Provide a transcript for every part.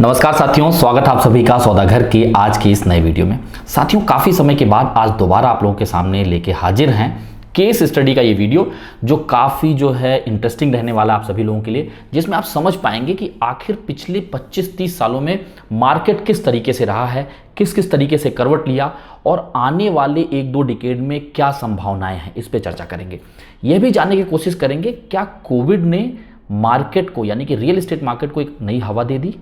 नमस्कार साथियों, स्वागत आप सभी का सौदागर के आज की इस नए वीडियो में। साथियों, काफ़ी समय के बाद आज दोबारा आप लोगों के सामने लेके हाजिर हैं केस स्टडी का ये वीडियो, जो काफ़ी इंटरेस्टिंग रहने वाला आप सभी लोगों के लिए, जिसमें आप समझ पाएंगे कि आखिर पिछले 25-30 सालों में मार्केट किस तरीके से रहा है, किस किस तरीके से करवट लिया और आने वाले 1-2 डिकेड में क्या संभावनाएं हैं, इस पर चर्चा करेंगे। यह भी जानने की कोशिश करेंगे क्या कोविड ने मार्केट को, यानी कि रियल एस्टेट मार्केट को एक नई हवा दे दी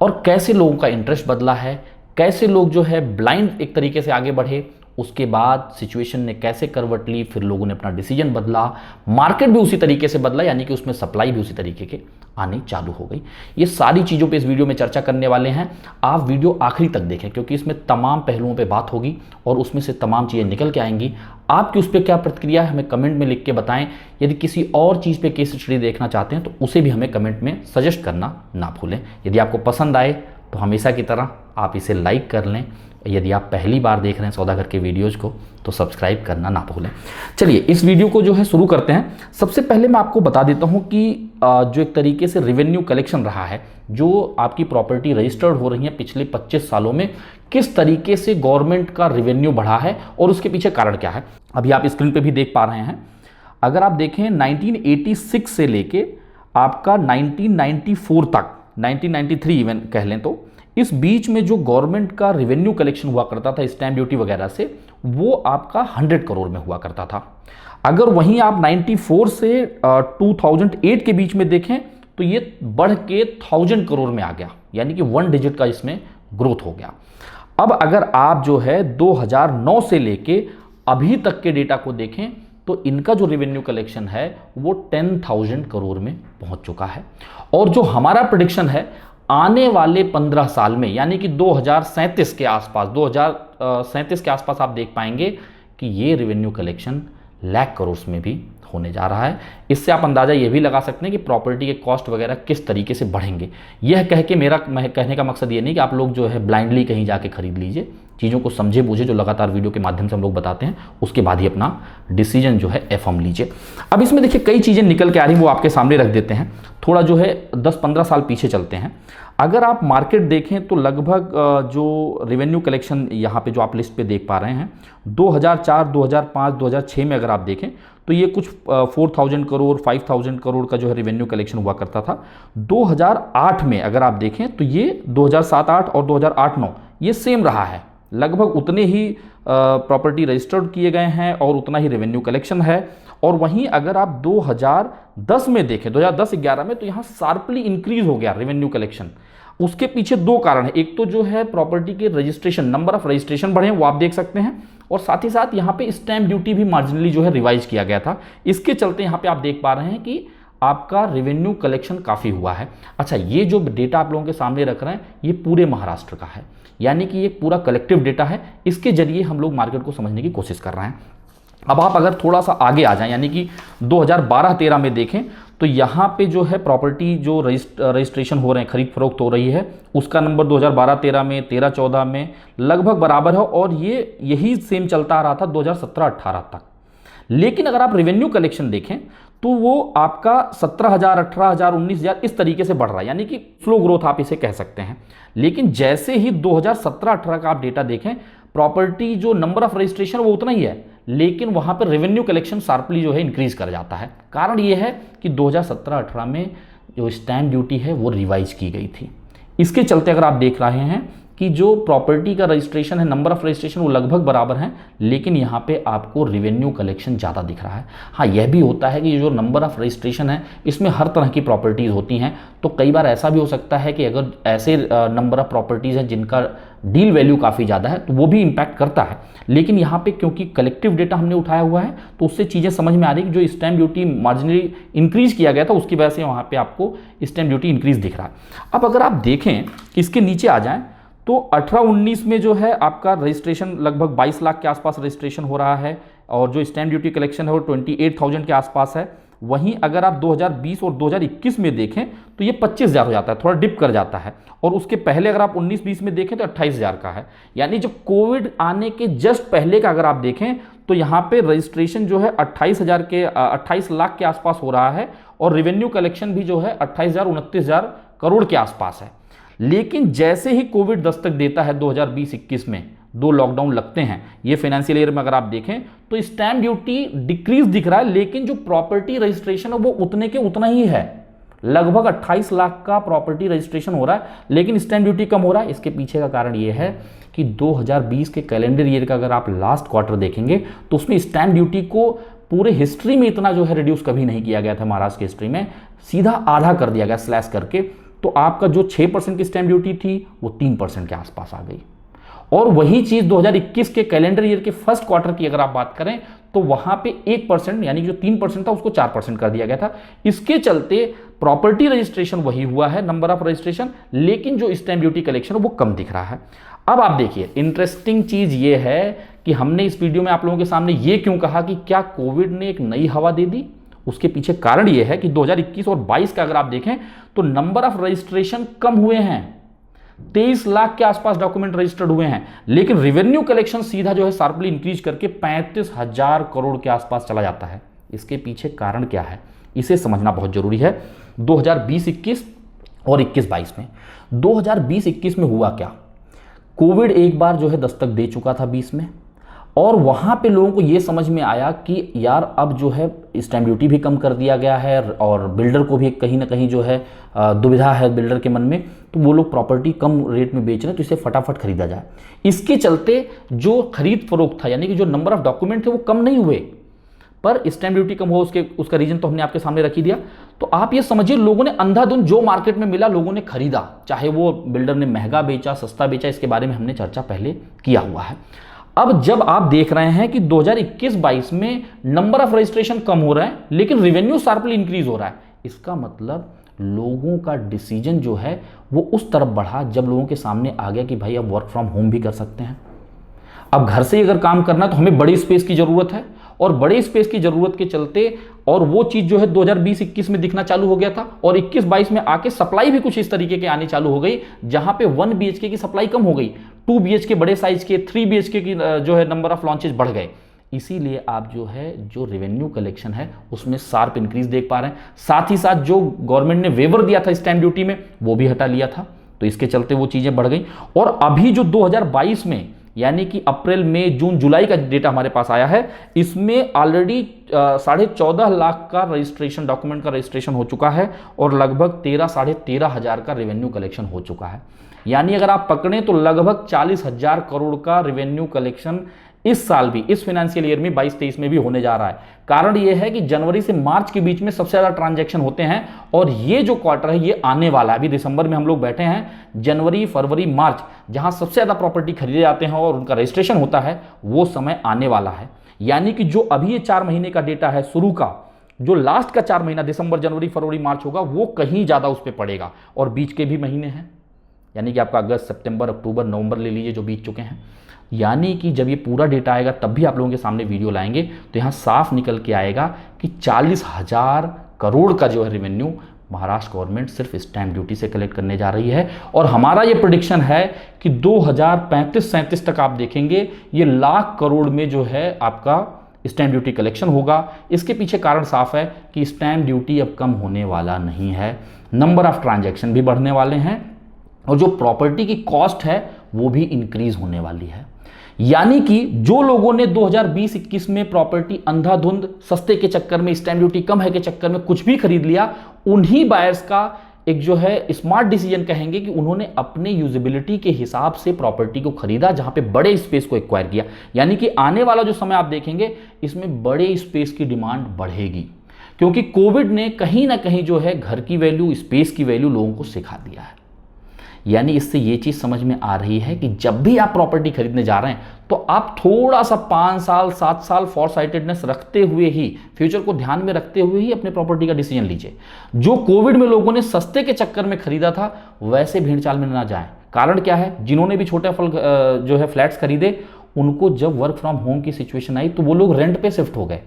और कैसे लोगों का इंटरेस्ट बदला है, कैसे लोग ब्लाइंड एक तरीके से आगे बढ़े, उसके बाद सिचुएशन ने कैसे करवट ली, फिर लोगों ने अपना डिसीजन बदला, मार्केट भी उसी तरीके से बदला, यानी कि उसमें सप्लाई भी उसी तरीके के आनी चालू हो गई। ये सारी चीज़ों पे इस वीडियो में चर्चा करने वाले हैं। आप वीडियो आखिरी तक देखें, क्योंकि इसमें तमाम पहलुओं पे बात होगी और उसमें से तमाम चीज़ें निकल के आएंगी। आपकी उस पर क्या प्रतिक्रिया है, हमें कमेंट में लिख के बताएं। यदि किसी और चीज़ पे केस स्टडी देखना चाहते हैं तो उसे भी हमें कमेंट में सजेस्ट करना ना भूलें। यदि आपको पसंद आए तो हमेशा की तरह आप इसे लाइक कर लें। यदि आप पहली बार देख रहे हैं सौदागर के वीडियोज़ को तो सब्सक्राइब करना ना भूलें। चलिए इस वीडियो को शुरू करते हैं। सबसे पहले मैं आपको बता देता हूं कि जो एक तरीके से रेवेन्यू कलेक्शन रहा है, जो आपकी प्रॉपर्टी रजिस्टर्ड हो रही है पिछले 25 सालों में, किस तरीके से गवर्नमेंट का रेवेन्यू बढ़ा है और उसके पीछे कारण क्या है। अभी आप स्क्रीन पे भी देख पा रहे हैं। अगर आप देखें 1986 से लेके आपका 1994 तक, 1993 इवन कह लें, तो इस बीच में जो गवर्नमेंट का रेवेन्यू कलेक्शन हुआ करता था स्टैम्प ड्यूटी वगैरह से, वो आपका 100 करोड़ में हुआ करता था। अगर वहीं आप 94 से 2008 के बीच में देखें तो ये बढ़ के 1000 करोड़ में आ गया, यानी कि 1 डिजिट का इसमें ग्रोथ हो गया। अब अगर आप 2009 से लेके अभी तक के डेटा को देखें तो इनका जो रेवेन्यू कलेक्शन है वो 10,000 करोड़ में पहुंच चुका है। और जो हमारा प्रेडिक्शन है आने वाले 15 साल में, यानी कि 2037 के आसपास, 2037 के आसपास आप देख पाएंगे कि ये रेवेन्यू कलेक्शन लाख करोड़ में भी होने जा रहा है। इससे आप अंदाज़ा ये भी लगा सकते हैं कि प्रॉपर्टी के कॉस्ट वगैरह किस तरीके से बढ़ेंगे। यह कह के मेरा कहने का मकसद ये नहीं कि आप लोग ब्लाइंडली कहीं जाके खरीद लीजिए। चीज़ों को समझे बूझे, जो लगातार वीडियो के माध्यम से हम लोग बताते हैं, उसके बाद ही अपना डिसीजन फर्म लीजिए। अब इसमें देखिए कई चीज़ें निकल के आ रही हैं, वो आपके सामने रख देते हैं। थोड़ा 10-15 साल पीछे चलते हैं। अगर आप मार्केट देखें तो लगभग जो रेवेन्यू कलेक्शन यहाँ पे जो आप लिस्ट पे देख पा रहे हैं, 2004, 2005, 2006 में अगर आप देखें तो ये कुछ 4000 करोड़, 5000 करोड़ का रेवेन्यू कलेक्शन हुआ करता था। 2008 में अगर आप देखें तो ये 2007-8 और 2008-9 ये सेम रहा है। लगभग उतने ही प्रॉपर्टी रजिस्टर्ड किए गए हैं और उतना ही रेवेन्यू कलेक्शन है। और वहीं अगर आप 2010 में देखें, 2010-11 में, तो यहाँ शार्पली इंक्रीज हो गया रेवेन्यू कलेक्शन। उसके पीछे 2 कारण है। एक तो प्रॉपर्टी के रजिस्ट्रेशन, नंबर ऑफ रजिस्ट्रेशन बढ़े, वो आप देख सकते हैं, और साथ ही साथ यहाँ पे स्टैम्प ड्यूटी भी मार्जिनली रिवाइज किया गया था। इसके चलते यहाँ पे आप देख पा रहे हैं कि आपका रेवेन्यू कलेक्शन काफ़ी हुआ है। अच्छा, ये जो डेटा आप लोगों के सामने रख रहे हैं ये पूरे महाराष्ट्र का है, यानी कि ये पूरा कलेक्टिव डेटा है। इसके जरिए हम लोग मार्केट को समझने की कोशिश कर रहे हैं। अब आप अगर थोड़ा सा आगे आ जाएं, यानी कि 2012-13 में देखें तो यहाँ पे प्रॉपर्टी जो रजिस्ट्रेशन हो रहे हैं, खरीद फरोख्त हो रही है, उसका नंबर 2012-13 में, 13-14 में लगभग बराबर है। और यही सेम चलता आ रहा था 2017-18 तक। लेकिन अगर आप रेवेन्यू कलेक्शन देखें तो वो आपका 17,000, 18,000, 19,000 इस तरीके से बढ़ रहा है, यानी कि स्लो ग्रोथ आप इसे कह सकते हैं। लेकिन जैसे ही 2017-18 का आप डेटा देखें, प्रॉपर्टी जो नंबर ऑफ रजिस्ट्रेशन वो उतना ही है, लेकिन वहां पर रेवेन्यू कलेक्शन शार्पली इंक्रीज कर जाता है। कारण ये है कि 2017-18 में जो स्टैम्प ड्यूटी है वो रिवाइज की गई थी। इसके चलते अगर आप देख रहे हैं कि जो प्रॉपर्टी का रजिस्ट्रेशन है, नंबर ऑफ रजिस्ट्रेशन वो लगभग बराबर हैं, लेकिन यहाँ पे आपको रेवेन्यू कलेक्शन ज़्यादा दिख रहा है। हाँ, यह भी होता है कि जो नंबर ऑफ रजिस्ट्रेशन है इसमें हर तरह की प्रॉपर्टीज़ होती हैं, तो कई बार ऐसा भी हो सकता है कि अगर ऐसे नंबर ऑफ प्रॉपर्टीज़ हैं जिनका डील वैल्यू काफ़ी ज़्यादा है तो वो भी इम्पैक्ट करता है। लेकिन यहाँ पे क्योंकि कलेक्टिव डेटा हमने उठाया हुआ है तो उससे चीज़ें समझ में आ रही है कि जो स्टैम्प ड्यूटी मार्जिनली इंक्रीज किया गया था उसकी वजह से वहाँ पे आपको स्टैम्प ड्यूटी इंक्रीज दिख रहा है। अब अगर आप देखें कि इसके नीचे आ जाएं तो 18-19 में आपका रजिस्ट्रेशन लगभग 22 लाख के आसपास रजिस्ट्रेशन हो रहा है और जो स्टैम्प ड्यूटी कलेक्शन है वो 28,000 के आसपास है। वहीं अगर आप 2020 और 2021 में देखें तो ये 25,000 हो जाता है, थोड़ा डिप कर जाता है। और उसके पहले अगर आप 19-20 में देखें तो 28,000 का है। यानी जब कोविड आने के जस्ट पहले का अगर आप देखें तो यहाँ पे रजिस्ट्रेशन 28 लाख के आसपास हो रहा है और रेवेन्यू कलेक्शन भी 28,000 29,000 करोड़ के आसपास है। लेकिन जैसे ही कोविड दस्तक देता है 2020-21 में, 2 लॉकडाउन लगते हैं, ये फाइनेंशियल ईयर में अगर आप देखें तो स्टैंप ड्यूटी डिक्रीज दिख रहा है, लेकिन जो प्रॉपर्टी रजिस्ट्रेशन है वो उतने के उतना ही है। लगभग 28 लाख का प्रॉपर्टी रजिस्ट्रेशन हो रहा है, लेकिन स्टैंप ड्यूटी कम हो रहा है। इसके पीछे का कारण ये है कि 2020 के कैलेंडर ईयर का अगर आप लास्ट क्वार्टर देखेंगे तो उसमें स्टैंप ड्यूटी को पूरे हिस्ट्री में इतना जो है रिड्यूस कभी नहीं किया गया था। महाराष्ट्र की हिस्ट्री में सीधा आधा कर दिया गया, स्लैश करके। तो आपका जो 6% की स्टैंप ड्यूटी थी वो 3% के आसपास आ गई। और वही चीज 2021 के कैलेंडर ईयर के फर्स्ट क्वार्टर की अगर आप बात करें तो वहां पे 1% यानी कि जो 3% था उसको 4% कर दिया गया था। इसके चलते प्रॉपर्टी रजिस्ट्रेशन वही हुआ है, नंबर ऑफ रजिस्ट्रेशन, लेकिन जो स्टैंप ड्यूटी कलेक्शन है वो कम दिख रहा है। अब आप देखिए, इंटरेस्टिंग चीज ये है कि हमने इस वीडियो में आप लोगों के सामने ये क्यों कहा कि क्या कोविड ने एक नई हवा दे दी। उसके पीछे कारण ये है कि 2021 और 22 का अगर आप देखें तो नंबर ऑफ रजिस्ट्रेशन कम हुए हैं, 23 लाख के आसपास डॉक्यूमेंट रजिस्टर्ड हुए हैं, लेकिन रेवेन्यू कलेक्शन सीधा जो है शार्पली इंक्रीज करके 35,000 करोड़ के आसपास चला जाता है। इसके पीछे कारण क्या है, इसे समझना बहुत जरूरी है। 2020-21 और 21-22 में, 2020-21 में हुआ क्या, कोविड एक बार जो है दस्तक दे चुका था 20 में, और वहां पे लोगों को यह समझ में आया कि यार अब जो है स्टैंप ड्यूटी भी कम कर दिया गया है और बिल्डर को भी कहीं ना कहीं जो है दुविधा है बिल्डर के मन में, तो वो लोग प्रॉपर्टी कम रेट में बेच रहे हैं तो इसे फटाफट खरीदा जाए। इसके चलते जो खरीद फरोख्त था, यानी कि जो नंबर ऑफ डॉक्यूमेंट थे वो कम नहीं हुए, पर स्टैंप ड्यूटी कम हो उसका रीजन तो हमने आपके सामने रख ही दिया। तो आप ये समझिए, लोगों ने अंधाधुंध जो मार्केट में मिला लोगों ने खरीदा, चाहे वो बिल्डर ने महंगा बेचा सस्ता बेचा, इसके बारे में हमने चर्चा पहले किया हुआ है। अब जब आप देख रहे हैं कि 2021-22 में नंबर ऑफ रजिस्ट्रेशन कम हो रहा है लेकिन रेवेन्यू शार्पली इंक्रीज हो रहा है, इसका मतलब लोगों का डिसीजन जो है वो उस तरफ बढ़ा जब लोगों के सामने आ गया कि भाई अब वर्क फ्रॉम होम भी कर सकते हैं। अब घर से अगर काम करना है तो हमें बड़ी स्पेस की जरूरत है, और बड़े स्पेस की जरूरत के चलते और वो चीज जो है 2020-21 में दिखना चालू हो गया था, और 21-22 में आके सप्लाई भी कुछ इस तरीके के आनी चालू हो गई, जहां पे 1 BHK की सप्लाई कम हो गई, 2 BHK बड़े साइज के, 3 BHK की जो है नंबर ऑफ लॉन्चेस बढ़ गए। इसीलिए आप जो है जो रेवेन्यू कलेक्शन है उसमें शार्प इंक्रीज देख पा रहे हैं। साथ ही साथ जो गवर्नमेंट ने वेवर दिया था स्टैंप ड्यूटी में वो भी हटा लिया था, तो इसके चलते वो चीजें बढ़ गई। और अभी जो 2022 में यानी कि अप्रैल मई जून जुलाई का डेटा हमारे पास आया है, इसमें ऑलरेडी 14.5 लाख का रजिस्ट्रेशन, डॉक्यूमेंट का रजिस्ट्रेशन हो चुका है और लगभग 13-13.5 हजार का रेवेन्यू कलेक्शन हो चुका है। यानी अगर आप पकड़ें तो लगभग 40,000 करोड़ का रेवेन्यू कलेक्शन इस साल भी, इस फाइनेंशियल ईयर में 22-23 में भी होने जा रहा है। कारण यह है कि जनवरी से मार्च के बीच में सबसे ज्यादा ट्रांजैक्शन होते हैं, और ये जो क्वार्टर है ये आने वाला है। अभी दिसंबर में हम लोग बैठे हैं, जनवरी फरवरी मार्च जहां सबसे ज्यादा प्रॉपर्टी खरीदे जाते हैं और उनका रजिस्ट्रेशन होता है, वो समय आने वाला है। यानी कि जो अभी ये 4 महीने का डेटा है शुरू का, जो लास्ट का 4 महीना दिसंबर जनवरी फरवरी मार्च होगा, वो कहीं ज्यादा उस पर पड़ेगा, और बीच के भी महीने हैं, यानी कि आपका अगस्त सितंबर अक्टूबर नवंबर ले लीजिए जो बीत चुके हैं। यानी कि जब ये पूरा डेटा आएगा तब भी आप लोगों के सामने वीडियो लाएंगे तो यहाँ साफ निकल के आएगा कि 40,000 करोड़ का जो है रेवेन्यू महाराष्ट्र गवर्नमेंट सिर्फ स्टैंप ड्यूटी से कलेक्ट करने जा रही है। और हमारा ये प्रेडिक्शन है कि 2035-37 तक आप देखेंगे ये लाख करोड़ में जो है आपका स्टैंप ड्यूटी कलेक्शन होगा। इसके पीछे कारण साफ है कि स्टैंप ड्यूटी अब कम होने वाला नहीं है, नंबर ऑफ ट्रांजैक्शन भी बढ़ने वाले हैं, और जो प्रॉपर्टी की कॉस्ट है वो भी इंक्रीज होने वाली है। यानी कि जो लोगों ने 2020-21 में प्रॉपर्टी अंधाधुंध सस्ते के चक्कर में, स्टैंप ड्यूटी कम है के चक्कर में कुछ भी खरीद लिया, उन्हीं बायर्स का एक जो है स्मार्ट डिसीजन कहेंगे कि उन्होंने अपने यूजेबिलिटी के हिसाब से प्रॉपर्टी को खरीदा, जहां पे बड़े स्पेस को एक्वायर किया। यानी कि आने वाला जो समय आप देखेंगे इसमें बड़े स्पेस की डिमांड बढ़ेगी, क्योंकि कोविड ने कहीं ना कहीं जो है घर की वैल्यू, स्पेस की वैल्यू लोगों को सिखा दिया है। यानी इससे ये चीज समझ में आ रही है कि जब भी आप प्रॉपर्टी खरीदने जा रहे हैं तो आप थोड़ा सा 5 साल 7 साल फॉरसाइटेडनेस रखते हुए ही, फ्यूचर को ध्यान में रखते हुए ही अपने प्रॉपर्टी का डिसीजन लीजिए। जो कोविड में लोगों ने सस्ते के चक्कर में खरीदा था वैसे भीड़ चाल में ना जाएं। कारण क्या है, जिन्होंने भी छोटे जो है फ्लैट्स खरीदे, उनको जब वर्क फ्रॉम होम की सिचुएशन आई तो वो लोग रेंट पे शिफ्ट हो गए।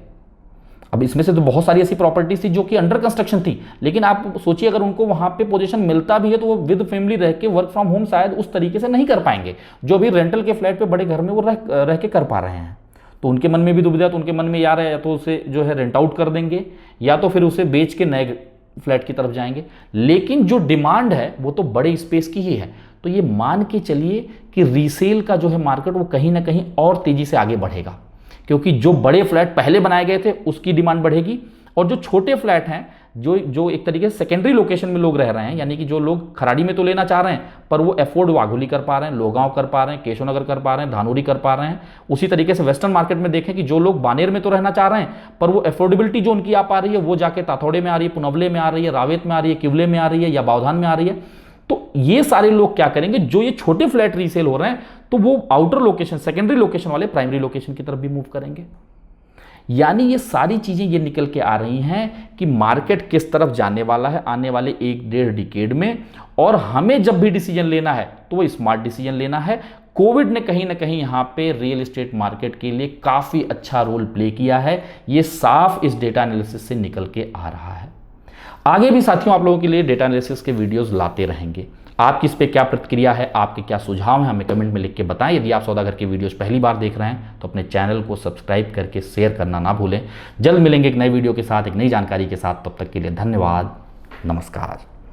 अब इसमें से तो बहुत सारी ऐसी प्रॉपर्टीज थी जो कि अंडर कंस्ट्रक्शन थी, लेकिन आप सोचिए अगर उनको वहां पे पोजीशन मिलता भी है तो वो विद फैमिली रह के वर्क फ्रॉम होम शायद उस तरीके से नहीं कर पाएंगे जो भी रेंटल के फ्लैट पे बड़े घर में वो रह के कर पा रहे हैं। तो उनके मन में भी दुविधा, तो उनके मन में यार है या तो उसे जो है रेंट आउट कर देंगे या तो फिर उसे बेच के नए फ्लैट की तरफ जाएंगे, लेकिन जो डिमांड है वो तो बड़े स्पेस की ही है। तो ये मान के चलिए कि रीसेल का जो है मार्केट वो कहीं ना कहीं और तेजी से आगे बढ़ेगा, क्योंकि जो बड़े फ्लैट पहले बनाए गए थे उसकी डिमांड बढ़ेगी, और जो छोटे फ्लैट हैं जो एक तरीके से सेकेंडरी लोकेशन में लोग रह रहे हैं, यानी कि जो लोग खराड़ी में तो लेना चाह रहे हैं पर वो अफोर्ड वाघोली कर पा रहे हैं, लोगांव कर पा रहे हैं, केशवनगर कर पा रहे हैं, धानोरी कर पा रहे हैं। उसी तरीके से वेस्टर्न मार्केट में देखें कि जो लोग बानेर में तो रहना चाह रहे हैं पर वो अफोर्डेबिलिटी जो उनकी आ पा रही है वो जाके ताथौड़े में आ रही है, पुनवले में आ रही है, रावेत में आ रही है, किवले में आ रही है या बावधान में आ रही है। तो ये सारे लोग क्या करेंगे, जो ये छोटे फ्लैट रीसेल हो रहे हैं तो वो आउटर लोकेशन, सेकेंडरी लोकेशन वाले प्राइमरी लोकेशन की तरफ भी मूव करेंगे। यानी ये सारी चीजें ये निकल के आ रही हैं कि मार्केट किस तरफ जाने वाला है आने वाले 1-1.5 डिकेड में, और हमें जब भी डिसीजन लेना है तो वो स्मार्ट डिसीजन लेना है। कोविड ने कहीं ना कहीं यहां पे रियल एस्टेट मार्केट के लिए काफी अच्छा रोल प्ले किया है, ये साफ इस डेटा एनालिसिस से निकल के आ रहा है। आगे भी साथियों आप लोगों के लिए डेटा एनालिसिस के वीडियोस लाते रहेंगे। आपकी इस पे क्या प्रतिक्रिया है, आपके क्या सुझाव हैं, हमें कमेंट में लिख के बताएं। यदि आप सौदागर के वीडियोस पहली बार देख रहे हैं तो अपने चैनल को सब्सक्राइब करके शेयर करना ना भूलें। जल्द मिलेंगे एक नई वीडियो के साथ, एक नई जानकारी के साथ। तब तक के लिए धन्यवाद, नमस्कार।